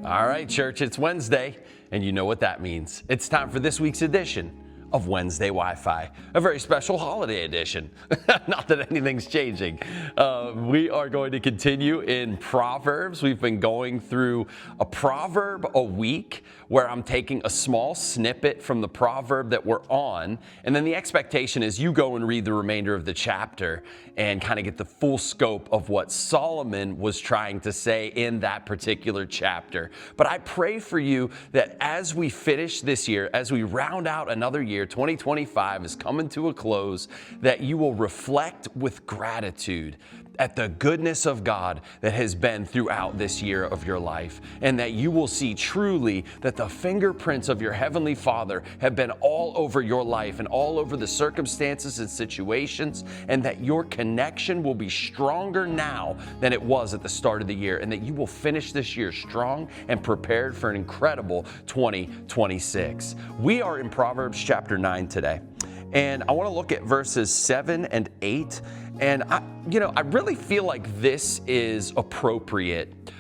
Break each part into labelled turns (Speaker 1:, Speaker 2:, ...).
Speaker 1: All right, church, it's Wednesday, and you know what that means. It's time for this week's edition of Wednesday Wi-Fi, a very special holiday edition. Not that anything's changing. We are going to continue in Proverbs. We've been going through a proverb a week where I'm taking a small snippet from the proverb that we're on, and then the expectation is you go and read the remainder of the chapter and kind of get the full scope of what Solomon was trying to say in that particular chapter. But I pray for you that as we finish this year, as we round out another year, 2025 is coming to a close, that you will reflect with gratitude at the goodness of God that has been throughout this year of your life, and that you will see truly that the fingerprints of your Heavenly Father have been all over your life and all over the circumstances and situations, and that your connection will be stronger now than it was at the start of the year, and that you will finish this year strong and prepared for an incredible 2026. We are in Proverbs chapter 9 today, and I want to look at verses 7 and 8. And I really feel like this is appropriate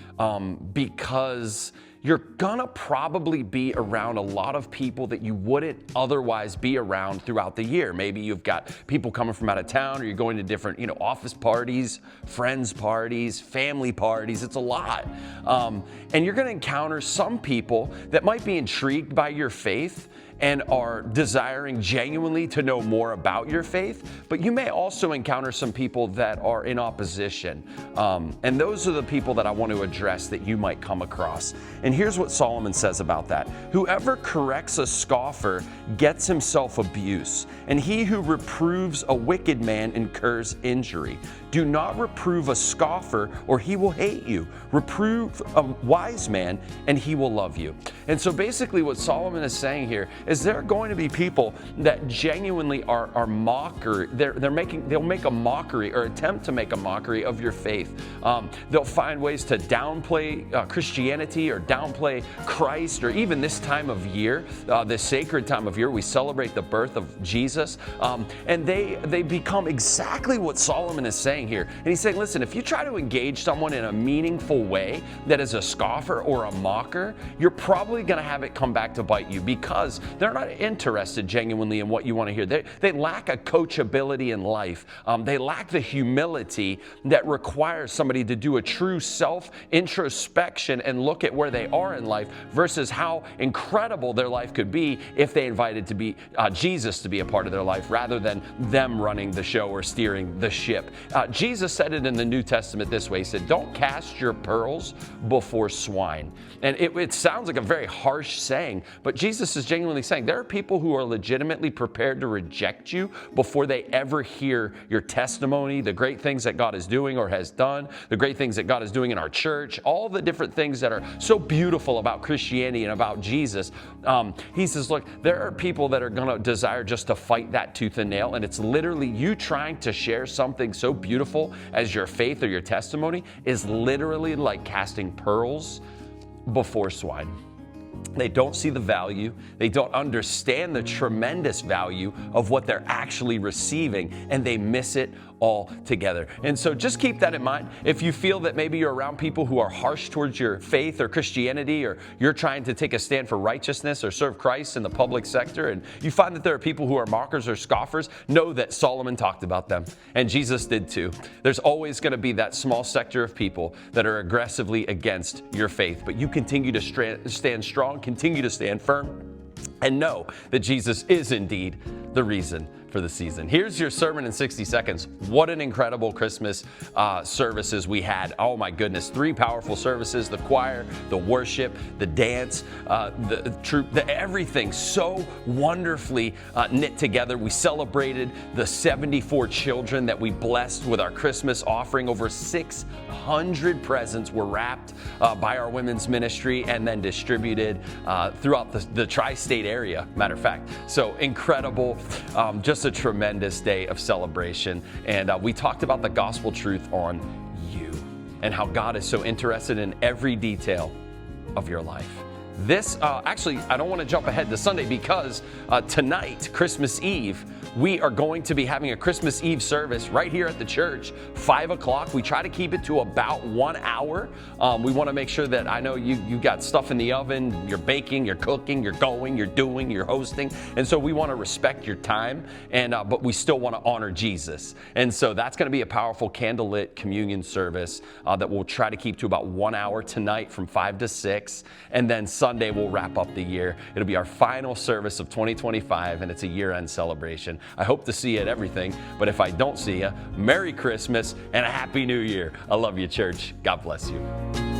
Speaker 1: because you're gonna probably be around a lot of people that you wouldn't otherwise be around throughout the year. Maybe you've got people coming from out of town, or you're going to different, office parties, friends parties, family parties. It's a lot. And you're gonna encounter some people that might be intrigued by your faith and are desiring genuinely to know more about your faith, but you may also encounter some people that are in opposition. And those are the people that I want to address that you might come across. And here's what Solomon says about that. Whoever corrects a scoffer gets himself abuse, and he who reproves a wicked man incurs injury. Do not reprove a scoffer, or he will hate you. Reprove a wise man, and he will love you. And so basically what Solomon is saying here is there are going to be people that genuinely are mocker. They'll make a mockery or attempt to make a mockery of your faith. They'll find ways to downplay Christianity or downplay Christ, or even this time of year, this sacred time of year, we celebrate the birth of Jesus. And they become exactly what Solomon is saying here. And he's saying, listen, if you try to engage someone in a meaningful way that is a scoffer or a mocker, you're probably going to have it come back to bite you, because they're not interested genuinely in what you want to hear. They lack a coachability in life. They lack the humility that requires somebody to do a true self-introspection and look at where they are in life versus how incredible their life could be if they invited Jesus to be a part of their life rather than them running the show or steering the ship. Jesus said it in the New Testament this way. He said, don't cast your pearls before swine. And it sounds like a very harsh saying, but Jesus is genuinely saying there are people who are legitimately prepared to reject you before they ever hear your testimony, the great things that God is doing or has done, the great things that God is doing in our church, all the different things that are so beautiful about Christianity and about Jesus. He says, look, there are people that are going to desire just to fight that tooth and nail, and it's literally you trying to share something so beautiful as your faith or your testimony is literally like casting pearls before swine. They don't see the value. They don't understand the tremendous value of what they're actually receiving, and they miss it all together. And so just keep that in mind. If you feel that maybe you're around people who are harsh towards your faith or Christianity, or you're trying to take a stand for righteousness or serve Christ in the public sector, and you find that there are people who are mockers or scoffers, know that Solomon talked about them, and Jesus did too. There's always going to be that small sector of people that are aggressively against your faith, but you continue to stand strong, continue to stand firm, and know that Jesus is indeed the reason for the season. Here's your sermon in 60 seconds. What an incredible Christmas services we had. Oh my goodness, 3 powerful services, the choir, the worship, the dance, the troop, everything so wonderfully knit together. We celebrated the 74 children that we blessed with our Christmas offering. Over 600 presents were wrapped by our women's ministry and then distributed throughout the tri-state area, matter of fact. So incredible, just a tremendous day of celebration. And we talked about the gospel truth on you and how God is so interested in every detail of your life. Actually, I don't want to jump ahead to Sunday because tonight, Christmas Eve, we are going to be having a Christmas Eve service right here at the church, 5 o'clock. We try to keep it to about 1 hour. We want to make sure that I know you got stuff in the oven, you're baking, you're cooking, you're going, you're doing, you're hosting. And so we want to respect your time, but we still want to honor Jesus. And so that's going to be a powerful candlelit communion service that we'll try to keep to about 1 hour tonight from 5 to 6. And then Sunday, we'll wrap up the year. It'll be our final service of 2025, and it's a year-end celebration. I hope to see you at everything, but if I don't see you, Merry Christmas and a Happy New Year. I love you, church. God bless you.